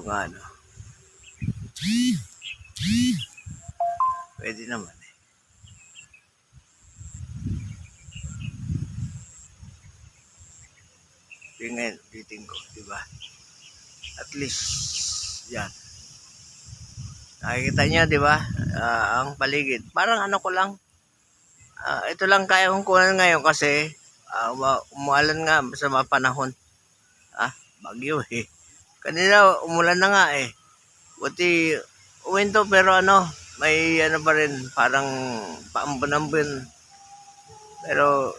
Oo nga, no. Pwede naman eh. Ngayon, ulitin ko, di ba? At least, yan. Nakikita niya, di ba? Ang paligid. Parang ano ko lang. Ito lang kaya kong kunan ngayon kasi umualan nga sa mga panahon. Bagyo eh. Kanina umulan na nga eh. Buti uwinto pero may ano pa rin parang paambon-ambon. Pero